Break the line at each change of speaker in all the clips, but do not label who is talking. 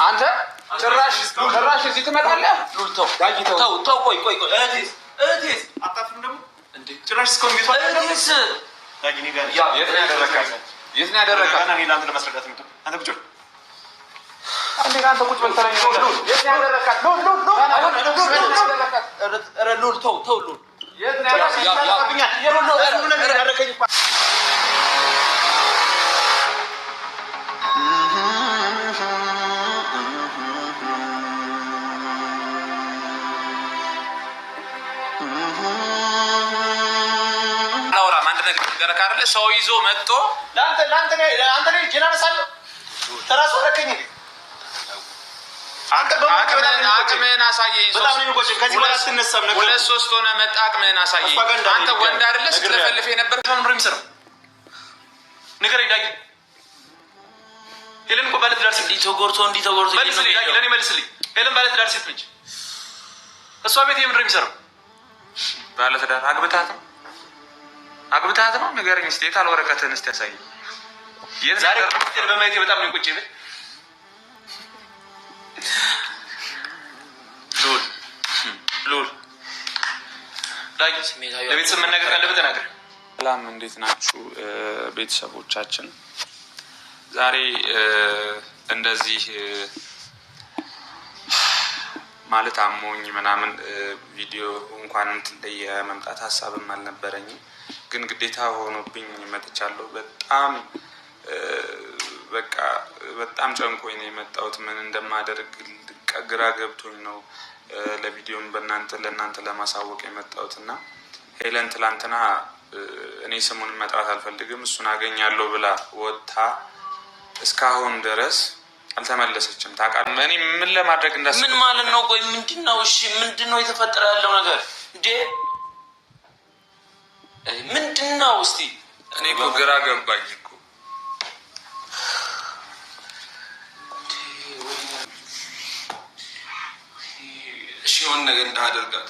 አንተ ጭራሽ እዚህ ትመጣለህ? ተው ቆይ እህቴስ አታፍርም ደግሞ እንዴ? ጭራሽ እስካሁን ቤቷ እህቴስ የት ነው ያደረካት? እኔ ለአንተ ለማስረዳት ነው። አንተ ቁጭ አንተ ቁጭ በል ተረኛ ነው። የት ነው ያደረካት? ሉል ተው ሉል የት ነው ያደረካት? ሰው ይዞ መጥቶ ለአንተ ላይ ጀናነሳለሁ ተራሱ ረከኝ አቅምህን አሳየኝ። ከዚህ በኋላ አትነሳም ነበር። 2-3 ሆነ መጣ። አቅምህን አሳየኝ። አንተ ወንድ አይደለ? ስትለፈልፍ የነበር ምንድን ነው የሚሰራው? ንገረኝ ዳጊ። ሄለን እኮ ባለትዳር ሴት ተጎርቶ መልስልኝ ዳጊ፣ ለእኔ መልስልኝ። ሄለን ባለትዳር ሴት ነች። እሷ ቤት ምንድን ነው የሚሰራው? ባለትዳር አግብታት ነው። ንገረኝ እስኪ የት አለ ወረቀትህን እስኪ ያሳየኝ። ዛሬ በማየቴ በጣም ነው ቁጭ ብል ሉል ለቤተሰብ መናገር ካለበት ተናገር። ሰላም፣ እንዴት ናችሁ ቤተሰቦቻችን? ዛሬ እንደዚህ ማለት አሞኝ ምናምን ቪዲዮ እንኳን እንትን ላይ የመምጣት ሀሳብም አልነበረኝም፣ ግን ግዴታ ሆኖብኝ መጥቻለሁ። በጣም ጨንቆኝ ነው የመጣሁት። ምን እንደማደርግ ግራ ገብቶኝ ነው ለቪዲዮም ለእናንተ ለማሳወቅ የመጣሁት እና ሄለን ትላንትና እኔ ስሙን መጥራት አልፈልግም እሱን አገኛለሁ ብላ ወጥታ እስካሁን ድረስ አልተመለሰችም። ታውቃለህ እኔ ምን ለማድረግ ምን ማለት ነው? ቆይ ምንድነው? እሺ ምንድነው የተፈጠረ ያለው ነገር እንዴ? ምንድነው? እስቲ እኔ እኮ ግራ ገባኝ እኮ። እሺ የሆነ ነገር እንዳደርጋት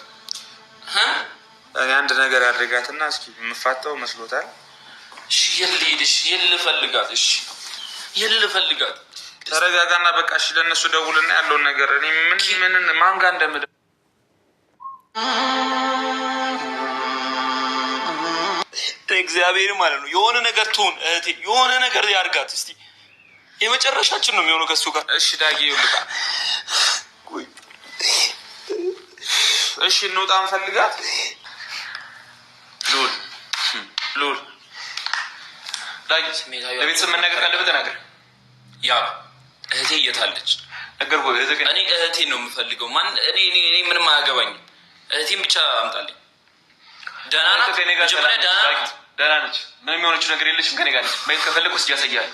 እኔ አንድ ነገር ያድርጋትና እስኪ የምፋታው መስሎታል። እሺ የልፈልጋት። እሺ የልፈልጋት። ተረጋጋና በቃ እሺ ለእነሱ ደውልና ያለውን ነገር እኔ ምን ማን ጋር እንደምደ እግዚአብሔር ማለት ነው የሆነ ነገር ትሁን እህቴ፣ የሆነ ነገር ያድርጋት። እስቲ የመጨረሻችን ነው የሚሆነው ከሱ ጋር። እሺ ዳጊ ይልቃ እሺ እንውጣ እንፈልጋት። ሉል ዳጊ ለቤተሰብ መናገር ካለበት ተናገር። ያ እህቴ እየታለች ነገር ወይ እኔ እህቴን ነው የምፈልገው። እኔ ምንም አያገባኝም። እህቴን ብቻ አምጣልኝ። ደህና ናት። መጀመሪያ ደህና ነች። ምንም የሆነችው ነገር የለችም። ከኔ ጋር ማየት ከፈለግ ውስጥ ያሳያል።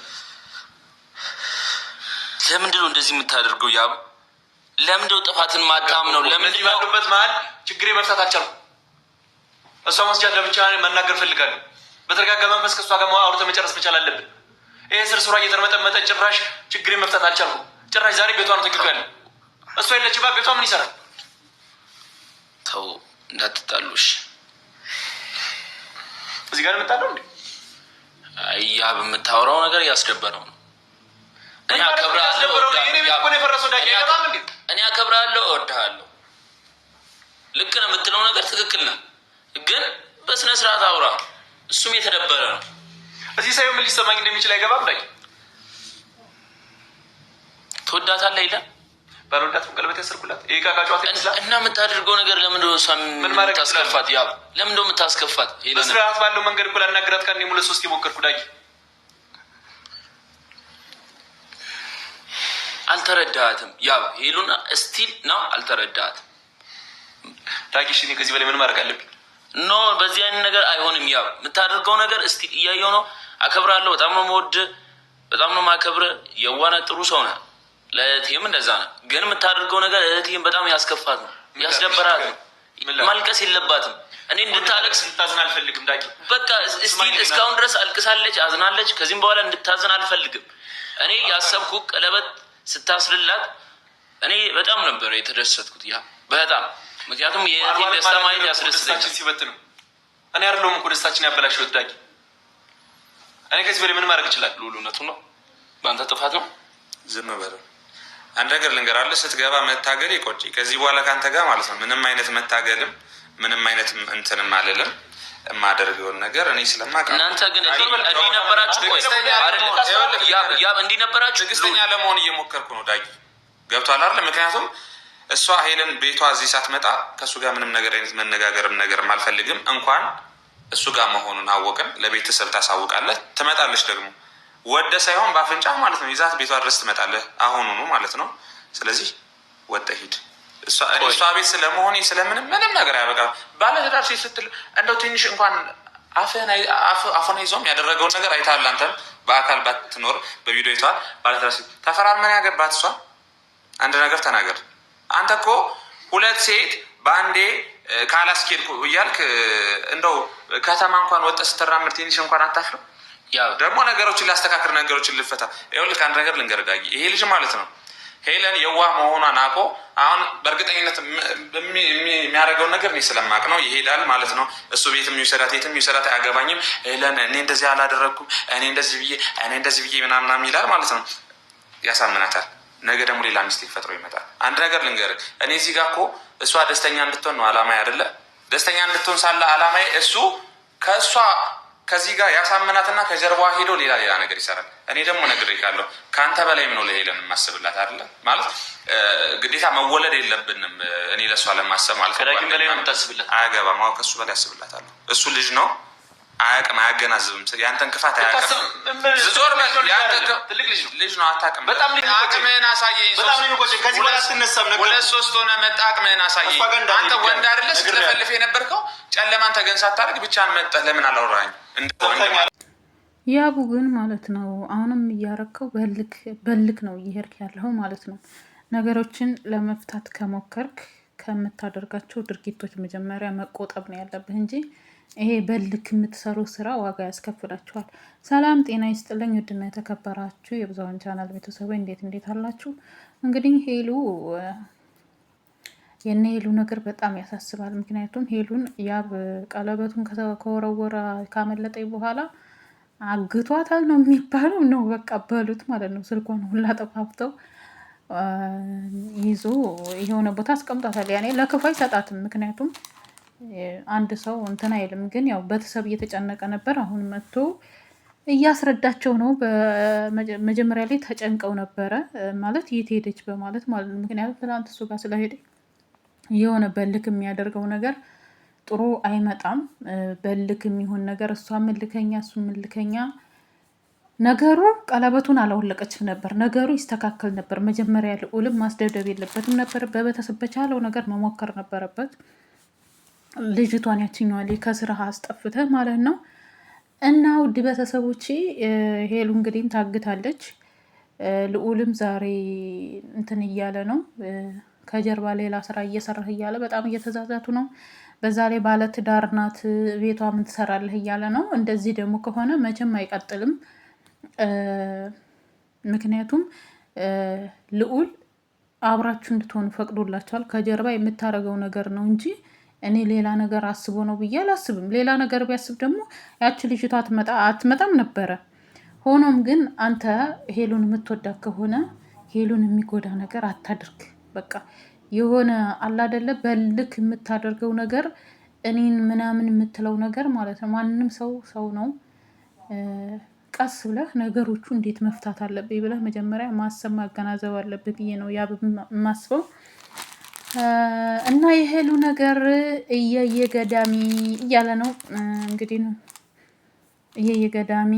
ለምንድን ነው እንደዚህ የምታደርገው? ያብ ለምንድን ነው ጥፋትን ማጣም ነው? ለምንድን ነው ያሉበት መሀል ችግሬ መፍታት አልቻልኩም። እሷ መስጃት ለብቻ መናገር ፈልጋለሁ። በተረጋጋ መንፈስ ከእሷ ጋር አውርተን መጨረስ መቻል አለብን። ይሄ ስራ እየተርመጠመጠ ጭራሽ ችግሬ መፍታት አልቻልኩም። ጭራሽ ዛሬ ቤቷ ነው ተግቶ ያለ። እሷ የለችባት ቤቷ ምን ይሰራል? ተው እንዳትጣሉሽ። እዚህ ጋር የምጣለው እንዴ? ያ በምታወራው ነገር እያስደበረው ነው። እኔ አከብራለሁ፣ እወድሃለሁ። ልክ ነው የምትለው ነገር ትክክል ነው፣ ግን በስነ ስርዓት አውራ። እሱም የተደበረ ነው። እዚህ ሳይሆን ምን ሊሰማኝ እንደሚችል አይገባም። ላይ ትወዳታለህ አይደል? ባልወዳትም ቀለበት ያሰርኩላት ይሄ ካቃጫዋት ይችላል። እና የምታደርገው ነገር ለምንድን ነው እሷን የምታስከፋት? ያ ለምንድን ነው የምታስከፋት? በስርዓት ባለው መንገድ እኮ ላናግራት ከአንዴ 2-3 የሞከርኩ ዳጊ። አልተረዳሃትም። ያ ሄሉና ስቲል ነው አልተረዳሃትም ዳጊ። እሺ እኔ ከዚህ በላይ ምን ማድረግ አለብኝ? ኖ በዚህ አይነት ነገር አይሆንም። ያ የምታደርገው ነገር ስቲል እያየው ነው። አከብራለሁ። በጣም ነው የምወድህ፣ በጣም ነው የማከብርህ። የዋህ ጥሩ ሰው ነህ። ለእህቴም እንደዛ ነው። ግን የምታደርገው ነገር እህቴም በጣም ያስከፋት ነው፣ ያስደበራት ነው። ማልቀስ የለባትም። እኔ እንድታለቅስ እንድታዝን አልፈልግም ዳጊ። በቃ ስቲል እስካሁን ድረስ አልቅሳለች፣ አዝናለች። ከዚህም በኋላ እንድታዝን አልፈልግም። እኔ ያሰብኩ ቀለበት ስታስርላት እኔ በጣም ነበር የተደሰትኩት። ያ በጣም ምክንያቱም የእህቴን ደስታ ማየት ያስደስተኛል። ሲበት ነው እኔ አይደለሁም እኮ ደስታችን ያበላሸሁት ዳጊ። እኔ ከዚህ በላይ ምን ማድረግ ይችላል? ሉል እውነቱን ነው። በአንተ ጥፋት ነው። ዝም በለው
አንድ ነገር ልንገራለህ፣ ስትገባ መታገል ይቆጭ። ከዚህ በኋላ ካንተ ጋር ማለት ነው ምንም አይነት መታገልም ምንም አይነት እንትንም አልልም። የማደርገውን ነገር እኔ ስለማውቅ
እናንተ ግን እንዲህ ነበራችሁ። እንዲህ ነበራችሁ።
ትዕግስተኛ ለመሆን እየሞከርኩ ነው ዳጊ፣ ገብቷል አይደል? ምክንያቱም እሷ ሄለን ቤቷ እዚህ ሳትመጣ ከእሱ ጋር ምንም ነገር አይነት መነጋገርም ነገርም አልፈልግም። እንኳን እሱ ጋር መሆኑን አወቅን፣ ለቤተሰብ ታሳውቃለህ። ትመጣለች ደግሞ ወደ ሳይሆን በአፍንጫ ማለት ነው። ይዛት ቤቷ ድረስ ትመጣለህ አሁኑኑ ማለት ነው። ስለዚህ ወደ ሂድ። እሷ ቤት ስለመሆኔ ስለምንም ምንም ነገር ያበቃል። ባለትዳር ሴት ስትል እንደው ትንሽ እንኳን አፉን ይዞም ያደረገውን ነገር አይተሃል። አንተም በአካል ባትኖር በቪዲዮ ይተዋል። ባለትዳር ሴት ተፈራርመን ያገባት እሷ። አንድ ነገር ተናገር። አንተ እኮ ሁለት ሴት በአንዴ ካላስኬድኩ እያልክ እንደው ከተማ እንኳን ወጣ ስትራምድ ትንሽ እንኳን አታፍርም? ያው ደግሞ ነገሮችን ላስተካክል፣ ነገሮችን ልፈታ። ይኸውልህ አንድ ነገር ልንገርህ፣ ይሄ ልጅ ማለት ነው ሄለን የዋህ መሆኗን አውቆ አሁን በእርግጠኝነት የሚያደርገውን ነገር እኔ ስለማቅ ነው ይሄዳል ማለት ነው። እሱ ቤትም የሚውሰዳት የትም የሚውሰዳት አያገባኝም። ሄለን እኔ እንደዚህ አላደረግኩም እኔ እንደዚህ ብዬ ምናምናም ይላል ማለት ነው። ያሳምናታል። ነገ ደግሞ ሌላ ሚስቴክ ፈጥሮ ይመጣል። አንድ ነገር ልንገርህ፣ እኔ እዚህ ጋር እኮ እሷ ደስተኛ እንድትሆን ነው አላማዬ አይደለ? ደስተኛ እንድትሆን ሳለ አላማዬ እሱ ከእሷ ከዚህ ጋር ያሳምናትና ከጀርባዋ ሄዶ ሌላ ነገር ይሰራል። እኔ ደግሞ ነግሬሃለሁ፣ ከአንተ በላይም ነው ለሄለን የማስብላት አይደለ? ማለት ግዴታ መወለድ የለብንም እኔ ለእሷ ለማሰብ ማለት
ከዳግም በላይ ነው የምታስብላት።
አያገባም። ከእሱ በላይ ያስብላታለሁ። እሱ ልጅ ነው፣ አያውቅም፣ አያገናዝብም። ያንተን ክፋት አያውቅም። ዞር በል። ትልቅ ልጅ ነው፣ አታውቅም። አቅምህን አሳየኝ። ሁለት ሶስት ሆነ መጣ፣ አቅምህን አሳየኝ። አንተ ወንድ አይደለ ስትለፈልፍ የነበርከው? ጨለማን ተገን ሳታደርግ ብቻህን መጣህ። ለምን አላወራኸኝም?
ያቡ ግን ማለት ነው አሁንም እያረከው በልክ ነው እየሄድክ ያለው ማለት ነው። ነገሮችን ለመፍታት ከሞከርክ ከምታደርጋቸው ድርጊቶች መጀመሪያ መቆጠብ ነው ያለብህ እንጂ ይሄ በልክ የምትሰሩ ስራ ዋጋ ያስከፍላችኋል። ሰላም ጤና ይስጥልኝ ውድና የተከበራችሁ የብዙኃን ቻናል ቤተሰቦች እንዴት አላችሁ? እንግዲህ የነ ሄሉ ነገር በጣም ያሳስባል። ምክንያቱም ሄሉን ያብ ቀለበቱን ከወረወረ ካመለጠኝ በኋላ አግቷታል ነው የሚባለው ነው በቃ በሉት ማለት ነው። ስልኳን ሁላ ጠፋፍተው ይዞ የሆነ ቦታ አስቀምጧታል። ያኔ ለክፉ አይሰጣትም። ምክንያቱም አንድ ሰው እንትን አይልም። ግን ያው ቤተሰብ እየተጨነቀ ነበር። አሁን መጥቶ እያስረዳቸው ነው። በመጀመሪያ ላይ ተጨንቀው ነበረ ማለት የት ሄደች በማለት ማለት ነው። ምክንያቱም ትናንት እሱ ጋር ስለሄደ የሆነ በልክ የሚያደርገው ነገር ጥሩ አይመጣም። በልክ የሚሆን ነገር እሷ ምልከኛ እሱ ምልከኛ ነገሩ ቀለበቱን አላወለቀችም ነበር። ነገሩ ይስተካከል ነበር። መጀመሪያ ልዑልም ማስደብደብ የለበትም ነበር። በቤተሰብ በቻለው ነገር መሞከር ነበረበት። ልጅቷን ያችኛዋል ከስራ አስጠፍተ ማለት ነው። እና ውድ ቤተሰቦቼ ሄሉ እንግዲህ ታግታለች። ልዑልም ዛሬ እንትን እያለ ነው ከጀርባ ሌላ ስራ እየሰራህ እያለ በጣም እየተዛዛቱ ነው። በዛ ላይ ባለትዳር ናት፣ ቤቷ ምን ትሰራለህ እያለ ነው። እንደዚህ ደግሞ ከሆነ መቼም አይቀጥልም። ምክንያቱም ልዑል አብራችሁ እንድትሆኑ ፈቅዶላቸዋል። ከጀርባ የምታደርገው ነገር ነው እንጂ እኔ ሌላ ነገር አስቦ ነው ብዬ አላስብም። ሌላ ነገር ቢያስብ ደግሞ ያቺ ልጅቷ አትመጣም ነበረ። ሆኖም ግን አንተ ሄሉን የምትወዳት ከሆነ ሄሉን የሚጎዳ ነገር አታድርግ። በቃ የሆነ አላደለ በልክ የምታደርገው ነገር እኔን ምናምን የምትለው ነገር ማለት ነው። ማንም ሰው ነው። ቀስ ብለህ ነገሮቹ እንዴት መፍታት አለብኝ ብለህ መጀመሪያ ማሰብ ማገናዘብ አለብህ ብዬ ነው የማስበው። እና የሄሉ ነገር እየየገዳሚ እያለ ነው እንግዲህ ነው እየየገዳሚ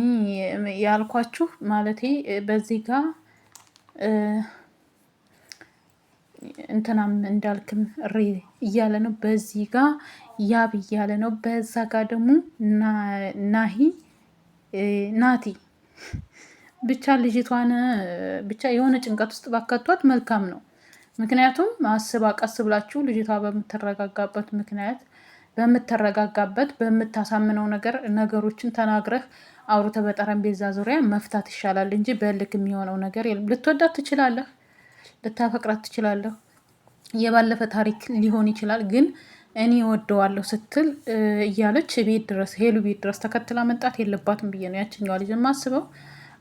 ያልኳችሁ ማለቴ በዚህ ጋር እንትናም እንዳልክም እሪ እያለ ነው። በዚህ ጋር ያብ እያለ ነው። በዛ ጋር ደግሞ ናቲ ብቻ ልጅቷን ብቻ የሆነ ጭንቀት ውስጥ ባከቷት መልካም ነው። ምክንያቱም አስባ ቀስ ብላችሁ ልጅቷ በምትረጋጋበት በምታሳምነው ነገር ነገሮችን ተናግረህ አውርተህ በጠረጴዛ ዙሪያ መፍታት ይሻላል እንጂ በልክ የሚሆነው ነገር የለም። ልትወዳት ትችላለህ፣ ልታፈቅራት ትችላለህ። የባለፈ ታሪክ ሊሆን ይችላል። ግን እኔ ወደዋለሁ ስትል እያለች ሄሉ ቤት ድረስ ተከትላ መምጣት የለባትም ብዬ ነው ያችኛዋ ልጅ የማስበው።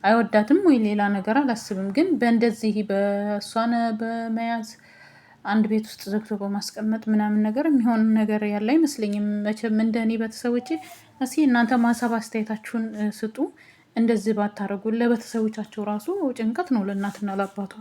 አይወዳትም ወይ ሌላ ነገር አላስብም። ግን በእንደዚህ በእሷን በመያዝ አንድ ቤት ውስጥ ዘግቶ በማስቀመጥ ምናምን ነገር የሚሆን ነገር ያለ አይመስለኝም። መቼም እንደ እኔ ቤተሰቦቼ እስኪ እናንተ ማሳብ አስተያየታችሁን ስጡ። እንደዚህ ባታረጉ ለቤተሰቦቻቸው ራሱ ጭንቀት ነው ለእናትና ለአባቷ።